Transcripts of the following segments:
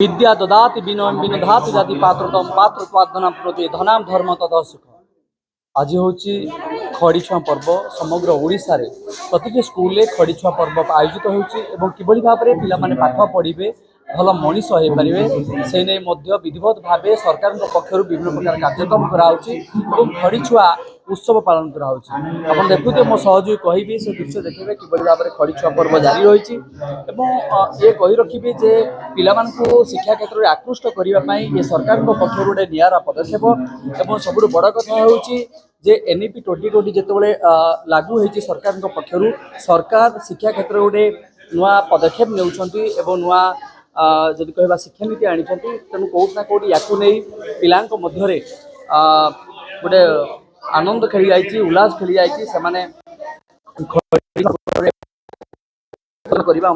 विद्या ददाति विनयं विनधाति जाति पात्रतम पात्रत्वाधना प्रति धनाम धर्म तद सुख। आज हूँ खड़ीछुआ पर्व समग्र ओडिशा रे प्रति स्कूल खड़ीछुआ पर्व आयोजित होती किभली भाव में पिलामाने पाठ पढ़े भल मनीष हो पारे से नहीं विधिवत भाव सरकार पक्षर विभिन्न प्रकार कार्यक्रम कराऊँ खड़ीछुआ उत्सव पालन कर देखुए मो सहयोगी कहि से दृश्य देखिए किभली भाव में खड़ीछुआ पर्व जारी रही ये कही रखिए जे पिला शिक्षा क्षेत्र में आकृष्ट करने ये सरकार पक्षर गोटे निरा पदक्षेप और सबुठ बड़ कथा हूँ जे एनईपी 2020 जिते लागू होती सरकार पक्षर सरकार शिक्षा क्षेत्र में गोटे नुआ पदक्षेप ने नुआ जदि कह शिक्षा नीति आनी तेणु कौटना कौटी या पिला गोटे आनंद खेली जाइए उल्लास खेली जाइए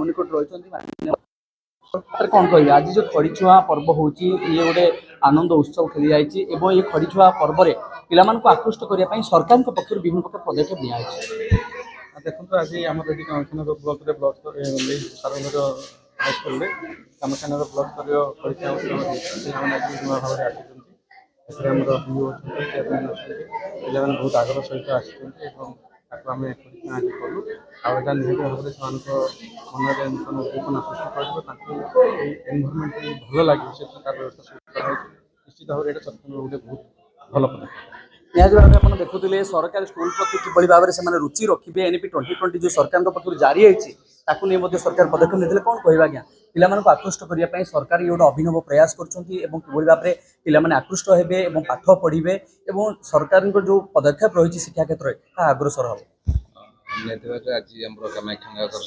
निकट रही कौन कह आज जो खड़ीछुआ पर्व होची ये गोटे आनंद उत्सव खेली जाइए ये खड़ीछुआ पर्व में पिला आकृष्ट करने सरकार पक्ष विभिन्न प्रकार पदक्षेप नि देखो आज आम कामाख्यानगर ब्लक सारंगर हाईस्कल कामाख्यानगर ब्लक स्तर परीक्षा पिलाने नुआ भाव आम पिला बहुत आग्रह सहित आम परीक्षा आज कलु आम निहत भाव में मन नूतन उद्दीपना सृष्टि कर एनभायरमेंट भल लगे से प्रकार व्यवस्था निश्चित भाव में सरकार गोटे बहुत भल पदक्षेप निहत भाव में देखुले सरकारी स्कूल प्रति किभली भाव में से रुचि रखिए एनईपी 2020 जो सरकार पक्ष जारी होती सरकार पदक्षेप नहीं कौन कह आज्ञा पिला आकृष्ट करने सरकार ये गोटे अभिनव प्रयास करी भाव में पिला आकृष्ट हे पाठ पढ़े और सरकार जो पदक्षेप रही शिक्षा क्षेत्र में अग्रसर हम आज आम कामाख्यानगर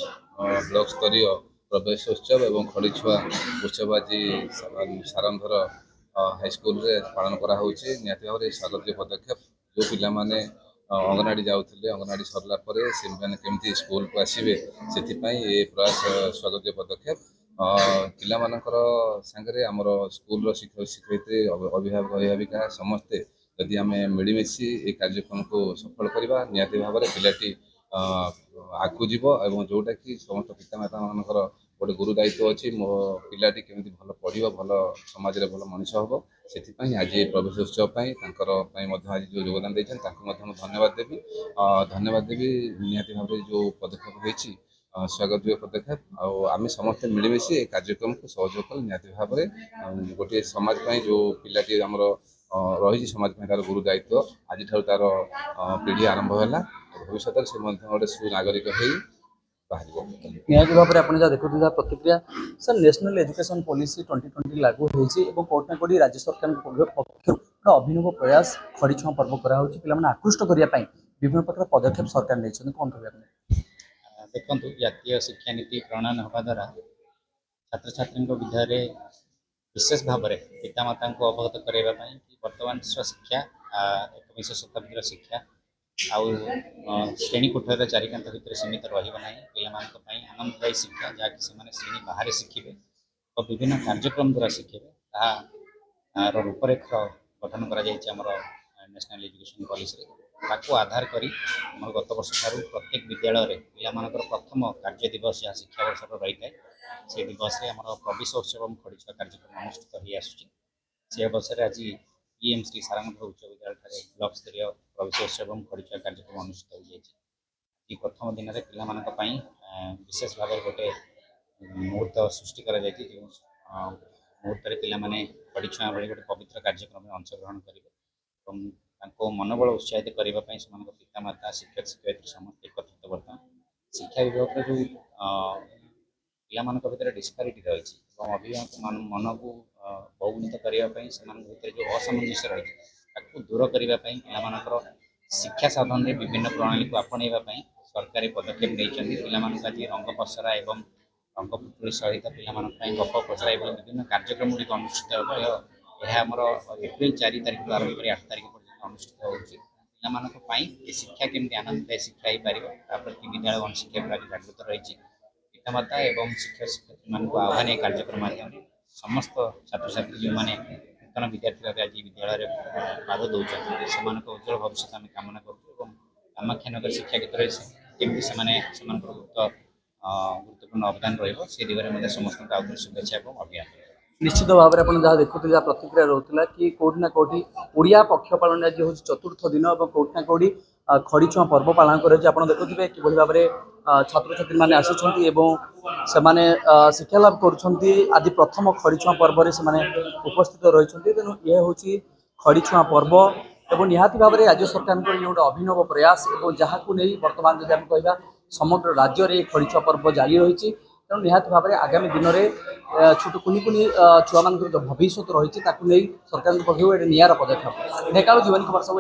ब्लक स्तर प्रवेश उत्सव और खड़ीछुआ उत्सव आज सारंगर हाईस्कल पालन कराऊँचे निहत भाव में स्वागत पदक्षेप जो पिला माने अंगनवाड़ी जाऊे अंगनवाड़ी सरला से केमती स्कूल को आसवे से ये प्रयास स्वागत पदक्षेप पिला मानकर सांगरे आमर स्कूल शिक्षक शिक्षयित्री अभिभावक अभिभाविका समस्ते यदि आम मिलमिशि ये कार्यक्रम को सफल करवा निहत भाव में पिलाटी आगू जीव और जोटा कि समस्त पितामाता मानकर गोटे गुरु दायित्व अच्छी मो पिलाटी केमी भल पढ़ भल समाज में भल मनीष हम से आज प्रवेश उत्सव आज जो योगदान देते धन्यवाद देवी निहत भाव में जो पदक्षेप होती स्वागत पदक्षेप आम समस्ते मिलमिशि ये कार्यक्रम को सहयोग कल निहत भाव में गोटे समाज जो पिलाटी आमर रही समाज तार गुरु दायित्व आज तार पीढ़ी आरंभ है भविष्य से गोटे सुनागरिक हो निहत भाव में आप देखुते प्रतिक्रिया सर नेशनल एजुकेशन पॉलिसी 2020 लागू होती कौटना कौटी राज्य सरकार पक्ष अभिनव प्रयास खड़ीछुआ पर्व कराऊँ पिला आकृष्ट करने विभिन्न प्रकार पदक्षेप सरकार नहीं कौन कह देखो जातीय शिक्षा नीति प्रणयन होगा द्वारा छात्र छात्री विषय विशेष भाव में पितामाता को अवगत कराइबा कि वर्तमान शिक्षा 21 शताब्दी शिक्षा आउ श्रेणी कोठर चारिकांत भितर सीमित रहा पिला आनंददायी शिक्षा जहाँकि श्रेणी बाहर शिखे और विभिन्न कार्यक्रम द्वारा शिखे तार रूपरेख गठन कर नेशनल एजुकेशन पॉलिसी आधार करी गत वर्ष ठार प्रत्येक विद्यालय पिलामानकर प्रथम कार्य दिवस जहाँ शिक्षा वर्ष रही है से दिवस में आम प्रवेश उत्सव और खड़ीछुआ कार्यक्रम अनुष्ठित हो आसूँ अवसर आज पीएम श्री सारंग उच्च विद्यालय ब्लक स्तर प्रवेश उत्सव और खड़ीछुआ कार्यक्रम अनुष्ठित हो जाए प्रथम दिन में पिला विशेष भाव गोटे मुहूर्त सृष्टि कर मुहूर्त पे खड़ीछुआ भली गोटे पवित्र कार्यक्रम में अंशग्रहण करेंगे मनोबल उत्साहित करने पितामाता शिक्षक शिक्षयित्री समस्त एकत्रित बर्तमान शिक्षा विभाग जो पिला भितर डिस्पारिटी रही अभिभावक मन को बहुगुणित करने जो असमंजस्य रही दूर करने पिला शिक्षा साधन में विभिन्न प्रणाली को आपणेवाई सरकारी पदक्षेप नहीं पिला आज रंग पसरा एवं रंगपुतुली सहित पिला गप पसरा एवं विभिन्न कार्यक्रम गुड़िक अनुष्ठित होमर एप्रिल 4 तारिख आरंभ कर 8 तारिख अनुष्ठित होती शिक्षा केमती आनंददायी शिक्षा हो पार प्रति विद्यालय गणशिक्षा विभाग जागृत रही पितामाता एवं शिक्षक शिक्षयित्री मान आह्वान ये कार्यक्रम माध्यम समस्त छात्र छात्री जो मैंने नूतन विद्यार्थी भाव आज विद्यालय पाद दौरान से उज्जवल भविष्य आम कामना करूँ कामाख्यानगर शिक्षा क्षेत्र में गुरुत्वपूर्ण अवदान रही दिगरे समस्त शुभेच्छा और अभियान निश्चित भाव में आप जहाँ देखुते जहाँ प्रतिक्रिया रोला कि कौटी ना कौटी ओडिया पक्ष पालन आज हूँ चतुर्थ दिन और कौटी ना कौटी खड़ीछुआ पर्व पालन कर देखुए कि भाव में छात्र छात्री मैंने आसी से शिक्षा लाभ कर आज प्रथम खड़ीछुआ पर्व से उपस्थित रही तेणु यह हूँ खड़ीछुआ पर्व एवं निहाती भाव में राज्य सरकार गोटे अभिनव प्रयास और जहाँ को नहीं बर्तमान जब आम कह समग्र राज्य में खड़ीछुआ पर्व जारी रही तेणु निहाती भाव में आगामी दिन में छोट कुनि कुनि छुआ मान जो भविष्य रही सरकार पक्ष निरा पदक्षेप ढेकाल जीवन कुमार सब।